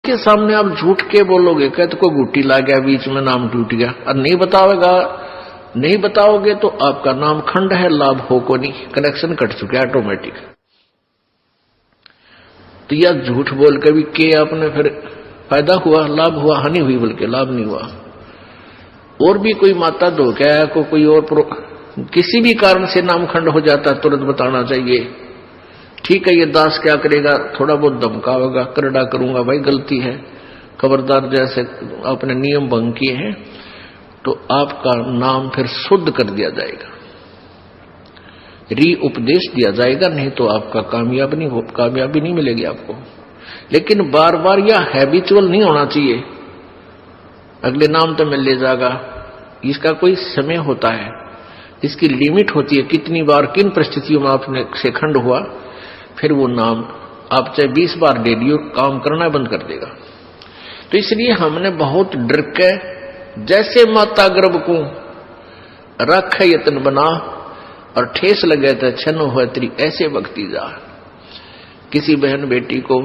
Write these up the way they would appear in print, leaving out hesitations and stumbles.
के सामने आप झूठ के बोलोगे, कहते को गुटी ला गया बीच में, नाम टूट गया, और नहीं बताओगे तो आपका नाम खंड है, लाभ हो को नहीं, कनेक्शन कट चुका है ऑटोमेटिक। तो यह झूठ बोल के भी के आपने फिर फायदा हुआ, लाभ हुआ, हानि हुई, बल्कि लाभ नहीं हुआ। और भी कोई माता धोखा को कोई और किसी भी कारण से नाम खंड हो जाता है, तुरंत बताना चाहिए। ठीक है, ये दास क्या करेगा, थोड़ा बहुत धमकावेगा, करड़ा करूंगा, भाई गलती है, खबरदार, जैसे आपने नियम भंग किए हैं, तो आपका नाम फिर शुद्ध कर दिया जाएगा, उपदेश दिया जाएगा, नहीं तो आपका कामयाबी नहीं मिलेगी आपको। लेकिन बार बार यह हैबिचुअल नहीं होना चाहिए, अगले नाम तो मिल ले जाएगा, इसका कोई समय होता है, इसकी लिमिट होती है, कितनी बार किन परिस्थितियों में आपने से खंड हुआ, फिर वो नाम आप चाहे 20 बार दे दियो, काम करना बंद कर देगा। तो इसलिए हमने बहुत डर के, जैसे माता गर्भ को रख यत्न बना और ठेस लगे तो छन हो तेरी ऐसे भक्ति जा। किसी बहन बेटी को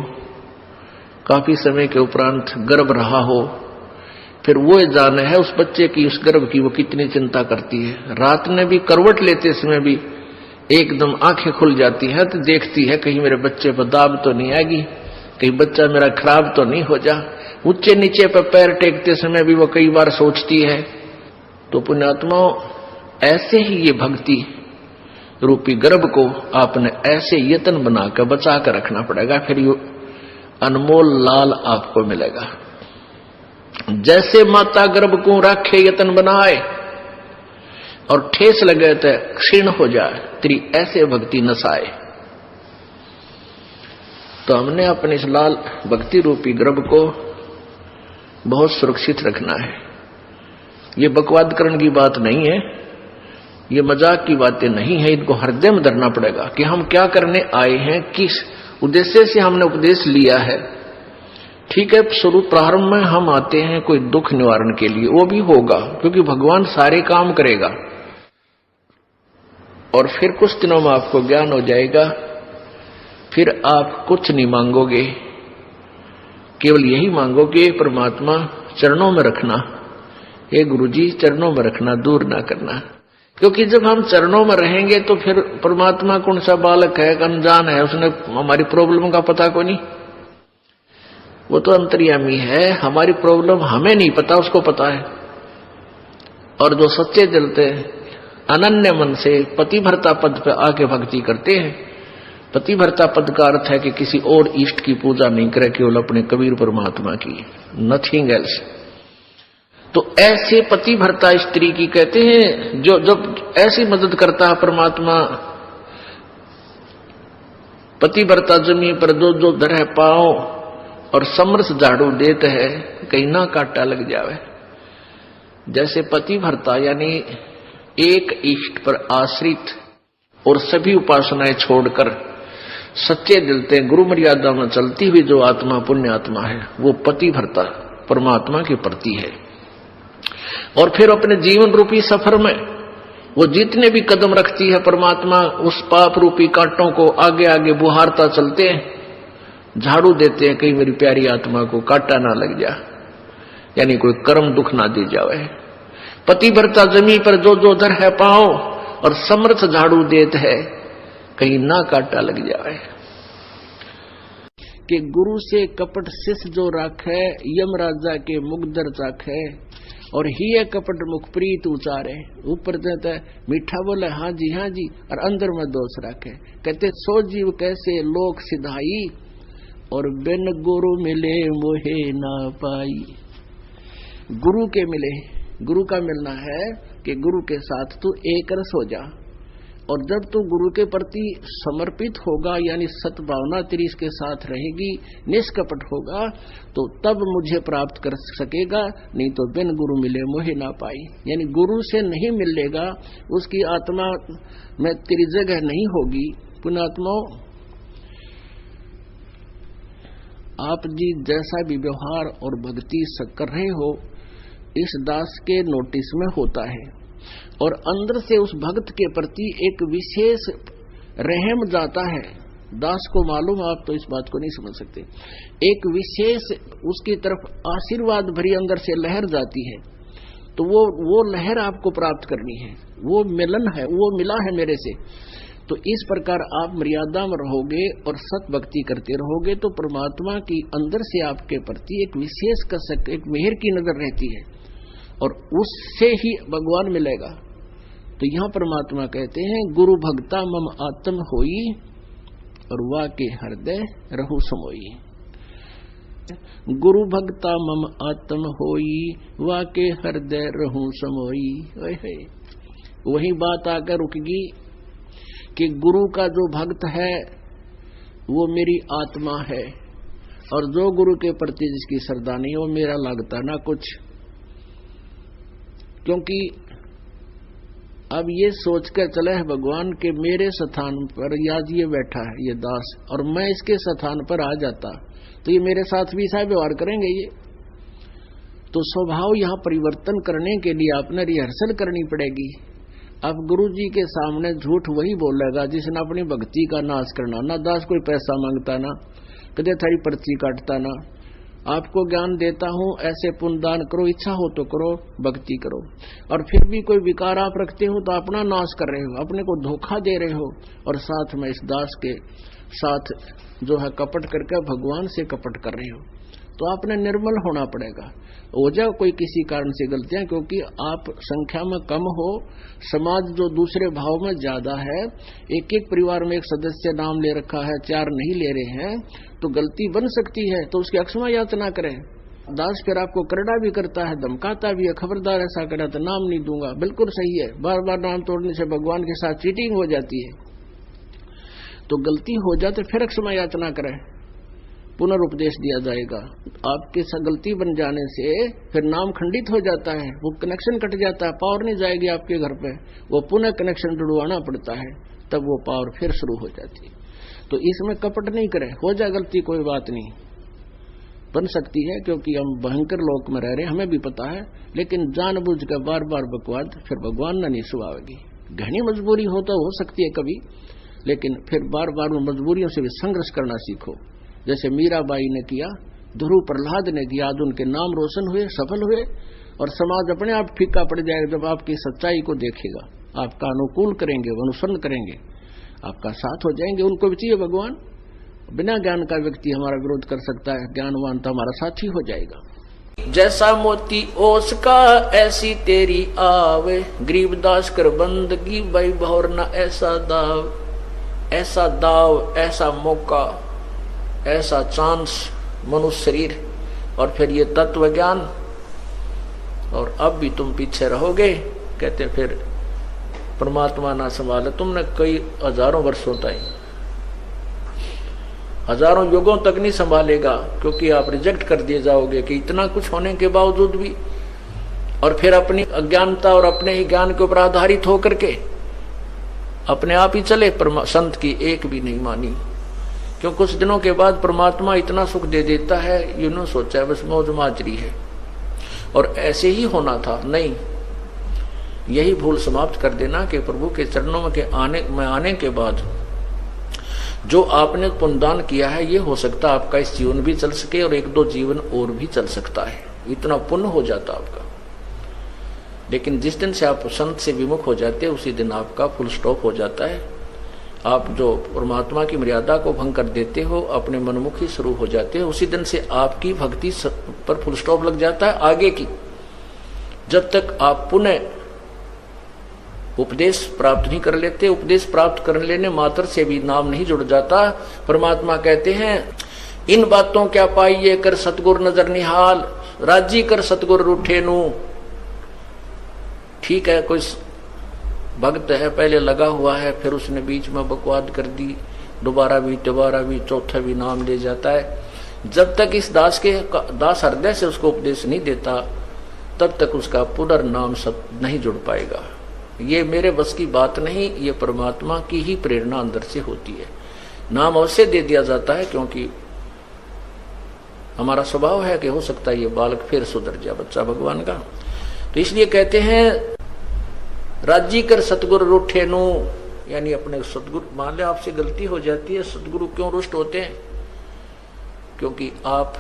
काफी समय के उपरांत गर्भ रहा हो, फिर वो जाने है उस बच्चे की, उस गर्भ की वो कितनी चिंता करती है। रात में भी करवट लेते समय भी एकदम आंखें खुल जाती है तो देखती है कहीं मेरे बच्चे पर दाब तो नहीं आएगी, कहीं बच्चा मेरा खराब तो नहीं हो जा। ऊंचे नीचे पर पैर टेकते समय भी वो कई बार सोचती है। तो पुण्यात्माओं, ऐसे ही ये भक्ति रूपी गर्भ को आपने ऐसे यत्न बनाकर बचा कर रखना पड़ेगा, फिर ये अनमोल लाल आपको मिलेगा। जैसे माता गर्भ को रखे यत्न बनाए और ठेस लगे तो क्षीण हो जाए, तेरी ऐसे भक्ति नसाए। तो हमने अपने इस लाल भक्ति रूपी गर्भ को बहुत सुरक्षित रखना है। ये बकवाद करने की बात नहीं है, ये मजाक की बातें नहीं है, इनको हृदय में धरना पड़ेगा कि हम क्या करने आए हैं, किस उद्देश्य से हमने उपदेश लिया है। ठीक है, शुरू प्रारंभ में हम आते हैं कोई दुख निवारण के लिए, वो भी होगा क्योंकि भगवान सारे काम करेगा, और फिर कुछ दिनों में आपको ज्ञान हो जाएगा, फिर आप कुछ नहीं मांगोगे, केवल यही मांगोगे परमात्मा चरणों में रखना, हे गुरुजी चरणों में रखना, दूर ना करना। क्योंकि जब हम चरणों में रहेंगे तो फिर परमात्मा कौन सा बालक है, अनजान है, उसने हमारी प्रॉब्लम का पता को नहीं, वो तो अंतर्यामी है, हमारी प्रॉब्लम हमें नहीं पता, उसको पता है। और जो सच्चे जलते अनन्य मन से पतिभर्ता पद पे आके भक्ति करते हैं, पतिभर्ता पद का अर्थ है कि किसी और इष्ट की पूजा नहीं करे, केवल अपने कबीर परमात्मा की, नथिंग एल्स। तो ऐसे पतिभर्ता स्त्री की कहते हैं, जो जब ऐसी मदद करता है परमात्मा, पतिभर्ता जमीन पर दो धरे पाओ और समरस झाड़ू देते हैं, कहीं ना काटा लग जावे। जैसे पतिभर्ता यानी एक इष्ट पर आश्रित और सभी उपासनाएं छोड़कर सच्चे दिल से गुरु मर्यादा में चलती हुई जो आत्मा पुण्य आत्मा है, वो पतिभर्ता परमात्मा के प्रति है। और फिर अपने जीवन रूपी सफर में वो जितने भी कदम रखती है परमात्मा, उस पाप रूपी कांटों को आगे आगे बुहारता चलते हैं, झाड़ू देते हैं, कहीं मेरी प्यारी आत्मा को कांटा ना लग जा, यानी कोई कर्म दुख ना दे जावे। पतिव्रता जमी पर जो धर है पाओ और समर्थ झाड़ू देत है, कहीं ना काटा लग जाए। कि गुरु से कपट शिष्य जो राखे, यम राजा के मुगदर चाखे, और ही है कपट मुख प्रीत उचारे। ऊपर देता है मीठा बोले हाँ जी, और अंदर में दोष रखे। कहते सो जीव कैसे लोक सिधाई, और बिन गुरु मिले मोहे ना पाई। गुरु के मिले, गुरु का मिलना है कि गुरु के साथ तू एक रस हो जा, और जब तू गुरु के प्रति समर्पित होगा, यानी सद्भावना तेरी इसके साथ रहेगी, निष्कपट होगा, तो तब मुझे प्राप्त कर सकेगा, नहीं तो बिन गुरु मिले मोहे ना पाई। यानी गुरु से नहीं मिलेगा, उसकी आत्मा में तेरी जगह नहीं होगी। पुण्यात्माओं, आप जी जैसा भी व्यवहार और भक्ति कर रहे हो, इस दास के नोटिस में होता है, और अंदर से उस भक्त के प्रति एक विशेष रहम जाता है दास को मालूम, आप तो इस बात को नहीं समझ सकते। एक विशेष उसकी तरफ आशीर्वाद भरी अंदर से लहर जाती है, तो वो लहर आपको प्राप्त करनी है, वो मिलन है, वो मिला है मेरे से। तो इस प्रकार आप मर्यादा में रहोगे और सत भक्ति करते रहोगे तो परमात्मा की अंदर से आपके प्रति एक विशेष कसक, एक मेहर की नजर रहती है और उससे ही भगवान मिलेगा। तो यहाँ परमात्मा कहते हैं गुरु भक्ता मम आत्म होई और वा के हृदय रहु समोई। गुरु भक्ता मम आत्म होई वा के हृदय रहु समोई। वही बात आकर रुकेगी कि गुरु का जो भक्त है वो मेरी आत्मा है और जो गुरु के प्रति जिसकी श्रद्धा नहीं वो मेरा लगता ना कुछ। क्योंकि अब ये सोचकर चले है भगवान के मेरे स्थान पर आज ये बैठा है ये दास और मैं इसके स्थान पर आ जाता तो ये मेरे साथ भी ऐसा व्यवहार करेंगे। ये तो स्वभाव यहाँ परिवर्तन करने के लिए आपने रिहर्सल करनी पड़ेगी। अब गुरु जी के सामने झूठ वही बोलेगा जिसने अपनी भक्ति का नाश करना। ना दास कोई पैसा मांगता, ना कदे थारी पर्ची काटता, ना आपको ज्ञान देता हूं ऐसे पुण्य दान करो, इच्छा हो तो करो, भक्ति करो। और फिर भी कोई विकार आप रखते हो तो अपना नाश कर रहे हो, अपने को धोखा दे रहे हो और साथ में इस दास के साथ जो है कपट करके भगवान से कपट कर रहे हो। तो आपने निर्मल होना पड़ेगा। हो जाए कोई किसी कारण से गलतियां, क्योंकि आप संख्या में कम हो, समाज जो दूसरे भाव में ज्यादा है, एक एक परिवार में एक सदस्य नाम ले रखा है, 4 नहीं ले रहे हैं, तो गलती बन सकती है। तो उसकी अक्षमा याचना करें। दास फिर आपको करड़ा भी करता है, धमकाता भी है, खबरदार ऐसा करा तो नाम नहीं दूंगा। बिल्कुल सही है, बार बार नाम तोड़ने से भगवान के साथ चीटिंग हो जाती है। तो गलती हो जाए तो फिर अक्षमा याचना करें, पुनर्उपदेश दिया जाएगा। आपके गलती बन जाने से फिर नाम खंडित हो जाता है, वो कनेक्शन कट जाता है, पावर नहीं जाएगी आपके घर पे, वो पुनः कनेक्शन जुड़वाना पड़ता है, तब वो पावर फिर शुरू हो जाती है। तो इसमें कपट नहीं करें। हो जाए गलती कोई बात नहीं, बन सकती है, क्योंकि हम भयंकर लोक में रह रहे हैं, हमें भी पता है। लेकिन जानबूझ कर बार बार बकवाद फिर भगवान न नहीं सुहावेगी। घनी मजबूरी हो तो हो सकती है कभी, लेकिन फिर बार बार उन मजबूरियों से भी संघर्ष करना सीखो। जैसे मीराबाई ने किया, ध्रुव प्रहलाद ने किया, आज उनके नाम रोशन हुए, सफल हुए। और समाज अपने आप फीका पड़ जाएगा जब आपकी सच्चाई को देखेगा, आपका अनुकूल करेंगे, अनुसरण करेंगे, आपका साथ हो जाएंगे। उनको भी चाहिए भगवान। बिना ज्ञान का व्यक्ति हमारा विरोध कर सकता है, ज्ञानवान तो हमारा साथी हो जाएगा। जैसा मोती ओस का ऐसी तेरी आवे, गरीबदास कर बंदगी भाई भौर न ऐसा दाव, ऐसा दाव, ऐसा मौका, ऐसा चांस मनुष्य शरीर और फिर ये तत्व ज्ञान, और अब भी तुम पीछे रहोगे। कहते फिर परमात्मा ना संभाले तुमने कई हजारों वर्षों तक, हजारों युगों तक नहीं संभालेगा, क्योंकि आप रिजेक्ट कर दिए जाओगे कि इतना कुछ होने के बावजूद भी। और फिर अपनी अज्ञानता और अपने ही ज्ञान के ऊपर आधारित होकर के अपने आप ही चले, संत की एक भी नहीं मानी। क्यों कुछ दिनों के बाद परमात्मा इतना सुख दे देता है, यूं सोचा बस मौज माजरी है और ऐसे ही होना था। नहीं, यही भूल समाप्त कर देना कि प्रभु के चरणों में आने के बाद जो आपने पुण्यदान किया है, ये हो सकता आपका इस जीवन भी चल सके और 1-2 जीवन और भी चल सकता है, इतना पुण्य हो जाता आपका। लेकिन जिस दिन से आप संत से विमुख हो जाते हैं उसी दिन आपका फुल स्टॉप हो जाता है। आप जो परमात्मा की मर्यादा को भंग कर देते हो, अपने मनमुखी शुरू हो जाते हो, उसी दिन से आपकी भक्ति पर फुल स्टॉप लग जाता है आगे की। जब तक आप पुनः उपदेश प्राप्त नहीं कर लेते, उपदेश प्राप्त कर लेने मात्र से भी नाम नहीं जुड़ जाता। परमात्मा कहते हैं इन बातों क्या पाइये कर सतगुर नजर निहाल, राजी कर सतगुर रूठे नू। ठीक है, कोई भक्त है, पहले लगा हुआ है, फिर उसने बीच में बकवाद कर दी, दोबारा भी चौथा भी नाम ले जाता है। जब तक इस दास हृदय से उसको उपदेश नहीं देता, तब तक उसका पुनर्नाम सब नहीं जुड़ पाएगा। ये मेरे बस की बात नहीं, ये परमात्मा की ही प्रेरणा अंदर से होती है। नाम अवश्य दे दिया जाता है, क्योंकि हमारा स्वभाव है कि हो सकता है ये बालक फिर सुधर जाए, बच्चा भगवान का। तो इसलिए कहते हैं राजी कर सतगुर रूठे नू, यानी अपने सदगुरु, मान ले आपसे गलती हो जाती है, सदगुरु क्यों रुष्ट होते हैं? क्योंकि आप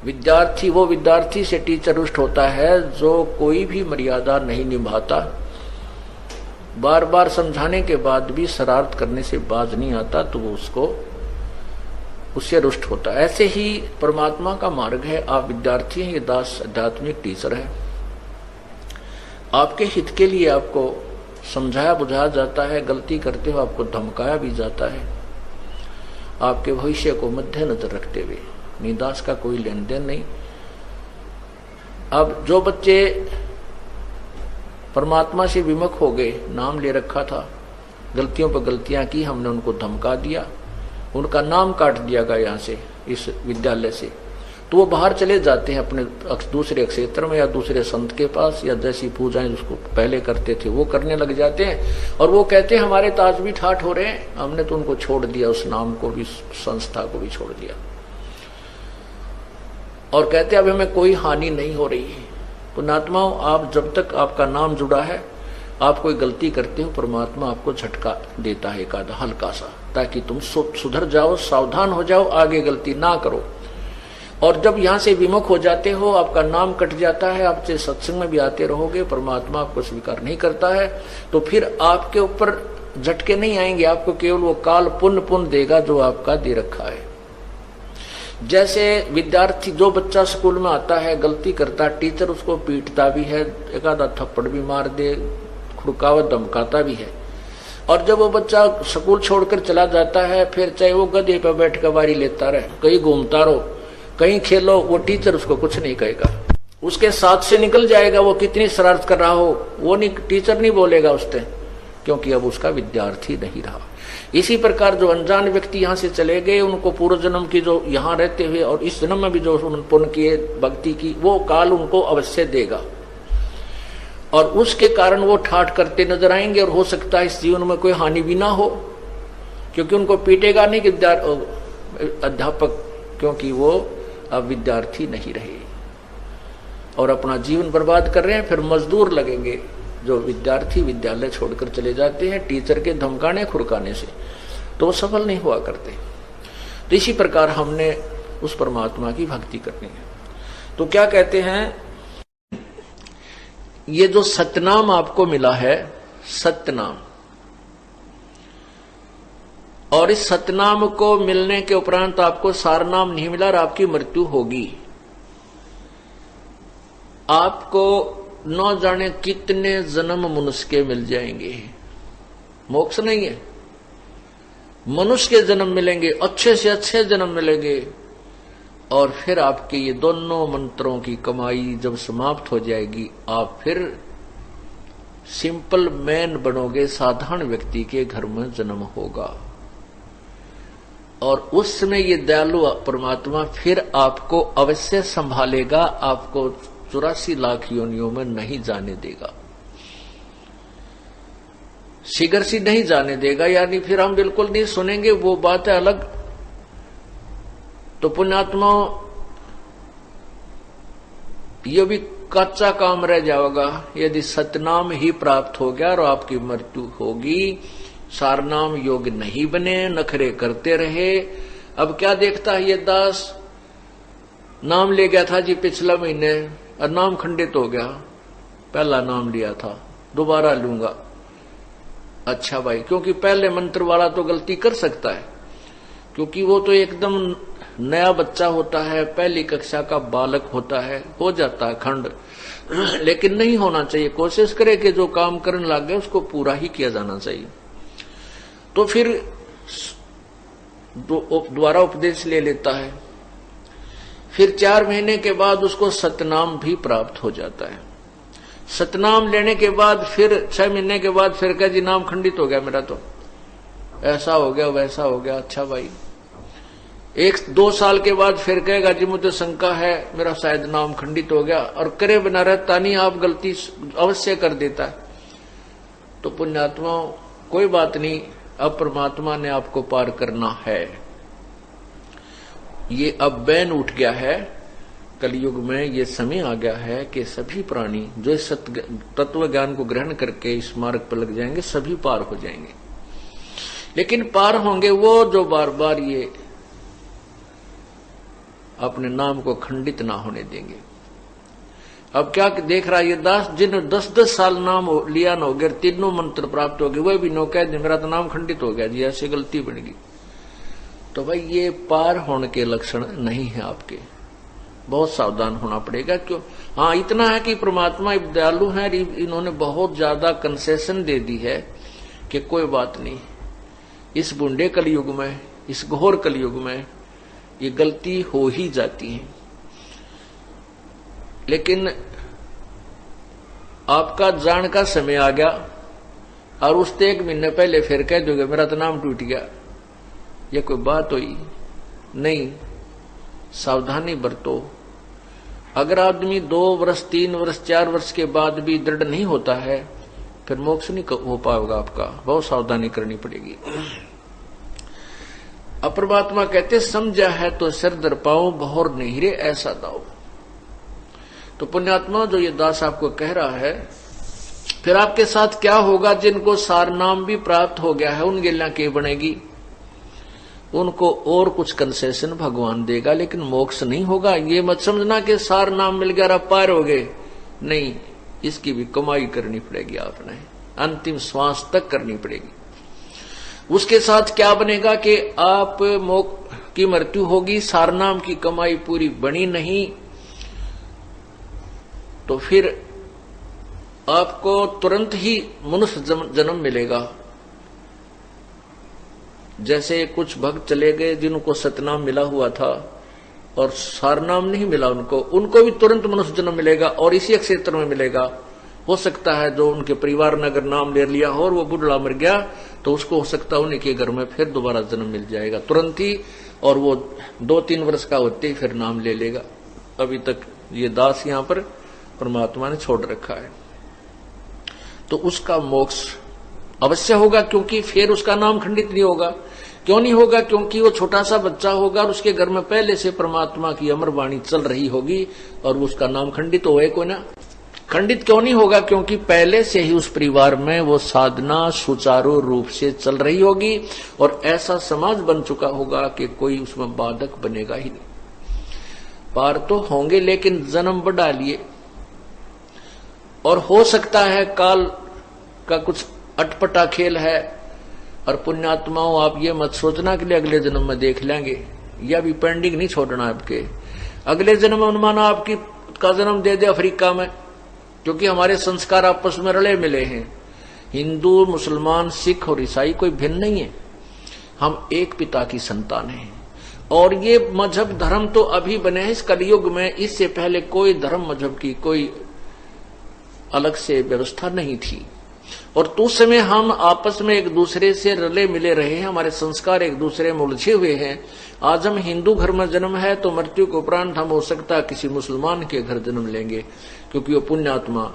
विद्यार्थी, वो विद्यार्थी से टीचर रुष्ट होता है जो कोई भी मर्यादा नहीं निभाता, बार बार समझाने के बाद भी शरारत करने से बाज नहीं आता, तो वो उससे रुष्ट होता है। ऐसे ही परमात्मा का मार्ग है, आप विद्यार्थी हैं, ये दास आध्यात्मिक टीचर है। आपके हित के लिए आपको समझाया बुझाया जाता है, गलती करते हो आपको धमकाया भी जाता है, आपके भविष्य को मद्देनजर रखते हुए। निदास का कोई लेन देन नहीं। अब जो बच्चे परमात्मा से विमुख हो गए, नाम ले रखा था, गलतियों पर गलतियां की, हमने उनको धमका दिया, उनका नाम काट दिया गया यहाँ से, इस विद्यालय से, तो वो बाहर चले जाते हैं अपने दूसरे क्षेत्र में या दूसरे संत के पास, या जैसी पूजाएं उसको पहले करते थे वो करने लग जाते हैं। और वो कहते हैं हमारे तो आज भी ठाठ हो रहे हैं, हमने तो उनको छोड़ दिया, उस नाम को भी, संस्था को भी छोड़ दिया, और कहते अब हमें कोई हानि नहीं हो रही है। पुण्यात्माओं, आप जब तक आपका नाम जुड़ा है, आप कोई गलती करते हो, परमात्मा आपको झटका देता है एक आधा हल्का सा, ताकि तुम सुधर जाओ, सावधान हो जाओ, आगे गलती ना करो। और जब यहां से विमुख हो जाते हो, आपका नाम कट जाता है, आप सत्संग में भी आते रहोगे, परमात्मा आपको स्वीकार नहीं करता है, तो फिर आपके ऊपर झटके नहीं आएंगे, आपको केवल वो काल पुण्य देगा जो आपका दे रखा है। जैसे विद्यार्थी, जो बच्चा स्कूल में आता है, गलती करता, टीचर उसको पीटता भी है, एक आधा थप्पड़ भी मार दे, खुड़कावट धमकाता भी है, और जब वो बच्चा स्कूल छोड़कर चला जाता है, फिर चाहे वो गधे पर बैठ कर वारी लेता रहे, कहीं घूमता रहो, कहीं खेलो, वो टीचर उसको कुछ नहीं कहेगा, उसके साथ से निकल जाएगा। वो कितनी शरारत कर रहा हो, वो नहीं, टीचर नहीं बोलेगा उससे, क्योंकि अब उसका विद्यार्थी नहीं रहा। इसी प्रकार जो अनजान व्यक्ति यहाँ से चले गए, उनको पूर्व जन्म की जो यहाँ रहते हुए और इस जन्म में भी जो पुण्य किए, भक्ति की, वो काल उनको अवश्य देगा, और उसके कारण वो ठाठ करते नजर आएंगे, और हो सकता है इस जीवन में कोई हानि भी ना हो, क्योंकि उनको पीटेगा नहीं अध्यापक, क्योंकि वो अब विद्यार्थी नहीं रहे और अपना जीवन बर्बाद कर रहे हैं। फिर मजदूर लगेंगे जो विद्यार्थी विद्यालय छोड़कर चले जाते हैं टीचर के धमकाने खुरकाने से, तो वो सफल नहीं हुआ करते। तो इसी प्रकार हमने उस परमात्मा की भक्ति करनी है। तो क्या कहते हैं, ये जो सतनाम आपको मिला है, सतनाम, और इस सतनाम को मिलने के उपरांत आपको सारनाम नहीं मिला और आपकी मृत्यु होगी। आपको न जाने कितने जन्म मनुष्य के मिल जाएंगे, मोक्ष नहीं है, मनुष्य के जन्म मिलेंगे, अच्छे से अच्छे जन्म मिलेंगे, और फिर आपके ये दोनों मंत्रों की कमाई जब समाप्त हो जाएगी, आप फिर सिंपल मैन बनोगे, साधारण व्यक्ति के घर में जन्म होगा, और उस समय ये दयालु परमात्मा फिर आपको अवश्य संभालेगा, आपको 84 लाख योनियों में नहीं जाने देगा, शीघ्र सी नहीं जाने देगा, यानी फिर हम बिल्कुल नहीं सुनेंगे, वो बात है अलग। तो पुण्यात्मा, ये भी कच्चा काम रह जाएगा यदि सतनाम ही प्राप्त हो गया और आपकी मृत्यु होगी। सारनाम योग्य नहीं बने, नखरे करते रहे। अब क्या देखता है ये दास, नाम ले गया था जी पिछला महीने और नाम खंडित हो गया, पहला नाम लिया था दोबारा लूंगा। अच्छा भाई, क्योंकि पहले मंत्र वाला तो गलती कर सकता है, क्योंकि वो तो एकदम नया बच्चा होता है, पहली कक्षा का बालक होता है, हो जाता है खंड, लेकिन नहीं होना चाहिए। कोशिश करे कि जो काम करने लग गए उसको पूरा ही किया जाना चाहिए। तो फिर दोबारा उपदेश ले लेता है, फिर 4 महीने के बाद उसको सतनाम भी प्राप्त हो जाता है। सतनाम लेने के बाद फिर 6 महीने के बाद फिर कह जी नाम खंडित हो गया मेरा, तो ऐसा हो गया वैसा हो गया। अच्छा भाई, 1-2 साल के बाद फिर कहेगा जी मुझे शंका है, मेरा शायद नाम खंडित हो गया, और करे बिना रहता नहीं, आप गलती अवश्य कर देता है। तो पुण्यात्मा, कोई बात नहीं, अब परमात्मा ने आपको पार करना है। ये अब बैन उठ गया है, कलयुग में ये समय आ गया है कि सभी प्राणी जो इस तत्व ज्ञान को ग्रहण करके इस मार्ग पर लग जाएंगे सभी पार हो जाएंगे। लेकिन पार होंगे वो जो बार बार ये अपने नाम को खंडित ना होने देंगे। अब क्या देख रहा है ये दास, जिन 10-10 साल नाम लिया न हो गया, तीनों मंत्र प्राप्त हो गए, वह भी नो कह दे मेरा तो नाम खंडित हो गया जी, ऐसी गलती बन गई। तो भाई ये पार होने के लक्षण नहीं है आपके, बहुत सावधान होना पड़ेगा। क्यों? हाँ, इतना है कि परमात्मा दयालु है, इन्होंने बहुत ज्यादा कंसेशन दे दी है कि कोई बात नहीं, इस बूढ़े कलयुग में, इस घोर कलयुग में ये गलती हो ही जाती है। लेकिन आपका जान का समय आ गया और उससे 1 महीने पहले फिर कह दोगे मेरा तो नाम टूट गया, ये कोई बात हुई नहीं। सावधानी बरतो। अगर आदमी 2 वर्ष 3 वर्ष 4 वर्ष के बाद भी दृढ़ नहीं होता है फिर मोक्ष नहीं हो पाएगा आपका, बहुत सावधानी करनी पड़ेगी। अब परमात्मा कहते समझा है तो सिर दर पाओ, बहुर नहीं रे ऐसा दाओ। तो पुण्यात्मा जो ये दास आपको कह रहा है, फिर आपके साथ क्या होगा? जिनको सार नाम भी प्राप्त हो गया है उन गिल्ला के बनेगी, उनको और कुछ कंसेशन भगवान देगा, लेकिन मोक्ष नहीं होगा। ये मत समझना कि सार नाम मिल गया आप पार हो गए, नहीं, इसकी भी कमाई करनी पड़ेगी, आपने अंतिम श्वास तक करनी पड़ेगी। उसके साथ क्या बनेगा कि आप की मृत्यु होगी, सार नाम की कमाई पूरी बनी नहीं तो फिर आपको तुरंत ही मनुष्य जन्म मिलेगा। जैसे कुछ भक्त चले गए जिनको सतनाम मिला हुआ था और सारनाम नहीं मिला, उनको भी तुरंत मनुष्य जन्म मिलेगा और इसी क्षेत्र में मिलेगा। हो सकता है जो उनके परिवार ने अगर नाम ले लिया हो और वो बुढ़ा मर गया तो उसको हो सकता है उन्हीं के घर में फिर दोबारा जन्म मिल जाएगा तुरंत ही, और वो 2-3 वर्ष का होते ही फिर नाम ले लेगा। अभी तक ये दास यहां पर परमात्मा ने छोड़ रखा है, तो उसका मोक्ष अवश्य होगा, क्योंकि फिर उसका नाम खंडित नहीं होगा। क्यों नहीं होगा? क्योंकि वो छोटा सा बच्चा होगा और उसके घर में पहले से परमात्मा की अमर वाणी चल रही होगी और उसका नाम खंडित होए को ना। खंडित क्यों नहीं होगा? क्योंकि पहले से ही उस परिवार में वो साधना सुचारू रूप से चल रही होगी और ऐसा समाज बन चुका होगा कि कोई उसमें बाधक बनेगा ही नहीं। पार तो होंगे लेकिन जन्म बढ़ा लिए, और हो सकता है काल का कुछ अटपटा खेल है। और पुण्यात्माओं, आप ये मत सोचना कि अगले जन्म में देख लेंगे, या भी पेंडिंग नहीं छोड़ना आपके। अगले जन्म में माना आपकी का जन्म दे दे अफ्रीका में, क्योंकि हमारे संस्कार आपस में रले मिले हैं। हिंदू, मुसलमान, सिख और ईसाई कोई भिन्न नहीं है, हम एक पिता की संतान हैं। और ये मजहब धर्म तो अभी बने हैं इस कलयुग में, इससे पहले कोई धर्म मजहब की कोई अलग से व्यवस्था नहीं थी। और तो उस समय हम आपस में एक दूसरे से रले मिले रहे हैं, हमारे संस्कार एक दूसरे में उलझे हुए हैं। आज हम हिंदू घर में जन्म है तो मृत्यु के उपरांत हम हो सकता है किसी मुसलमान के घर जन्म लेंगे, क्योंकि वो पुण्यात्मा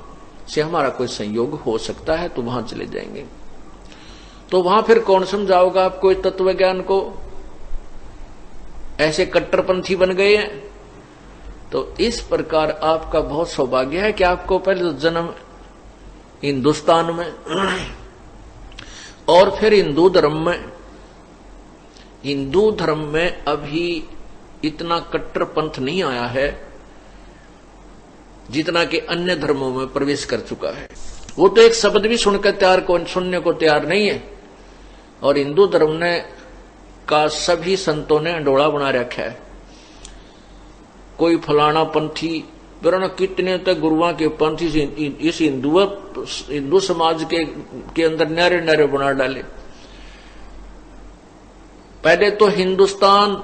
से हमारा कोई संयोग हो सकता है, तो वहां चले जाएंगे। तो वहां फिर कौन समझाओगा आपको तत्व ज्ञान को? ऐसे कट्टरपंथी बन गए हैं। तो इस प्रकार आपका बहुत सौभाग्य है कि आपको पहले जन्म हिंदुस्तान में और फिर हिंदू धर्म में। हिंदू धर्म में अभी इतना कट्टरपंथ नहीं आया है जितना कि अन्य धर्मों में प्रवेश कर चुका है। वो तो एक शब्द भी सुनने को तैयार नहीं है। और हिंदू धर्म ने का सभी संतों ने अंडोला बना रखा है। कोई फलाना पंथी, कितने तक गुरुओं के पंथी से इस हिंदू समाज के अंदर न्यारे न्यारे बना डाले। पहले तो हिंदुस्तान,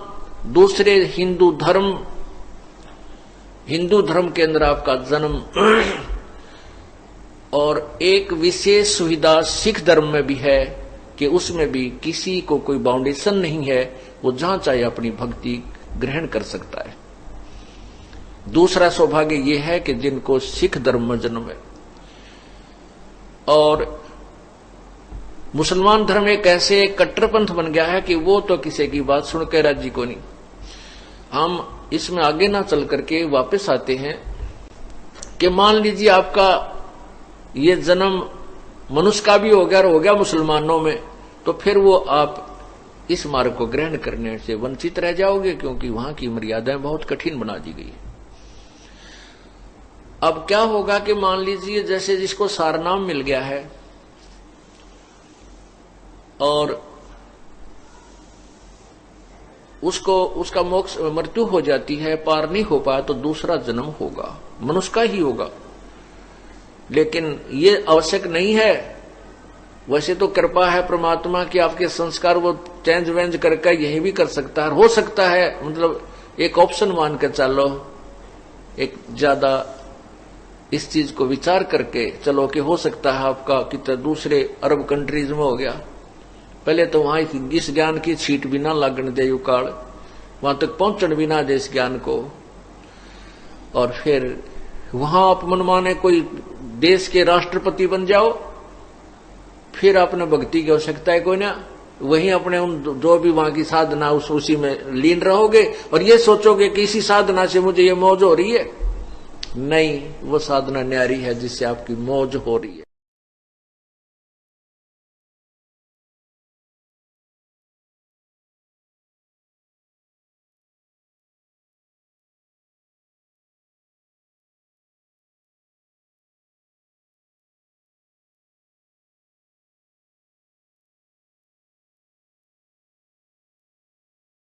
दूसरे हिंदू धर्म के अंदर आपका जन्म, और एक विशेष सुविधा सिख धर्म में भी है कि उसमें भी किसी को कोई बाउंडेशन नहीं है, वो जहां चाहे अपनी भक्ति ग्रहण कर सकता है। दूसरा सौभाग्य यह है कि जिनको सिख धर्म में जन्म है। और मुसलमान धर्म एक ऐसे कट्टरपंथ बन गया है कि वो तो किसी की बात सुनकर राजी को नहीं। हम इसमें आगे ना चल करके वापस आते हैं कि मान लीजिए आपका ये जन्म मनुष्य का भी हो गया और हो गया मुसलमानों में, तो फिर वो आप इस मार्ग को ग्रहण करने से वंचित रह जाओगे, क्योंकि वहां की मर्यादाएं बहुत कठिन बना दी गई। अब क्या होगा कि मान लीजिए जैसे जिसको सारनाम मिल गया है और उसका मोक्ष मृत्यु हो जाती है, पार नहीं हो पाया, तो दूसरा जन्म होगा, मनुष्य का ही होगा। लेकिन ये आवश्यक नहीं है। वैसे तो कृपा है परमात्मा की, आपके संस्कार वो चेंज वेंज करके यही भी कर सकता है, हो सकता है, मतलब एक ऑप्शन मान के चलो, एक ज्यादा इस चीज को विचार करके चलो कि हो सकता है आपका कितना दूसरे अरब कंट्रीज में हो गया। पहले तो वहां इस ज्ञान की छीट भी ना लागण दे, युकाल वहां तक पहुंचने भी ना दे इस ज्ञान को, और फिर वहां आप मनमाने कोई देश के राष्ट्रपति बन जाओ, फिर अपने भक्ति की आवश्यकता है कोई ना, वहीं अपने उन जो भी वहां की साधना उसी में लीन रहोगे और ये सोचोगे कि इसी साधना से मुझे ये मौज हो रही है। नहीं, वो साधना न्यारी है जिससे आपकी मौज हो रही है।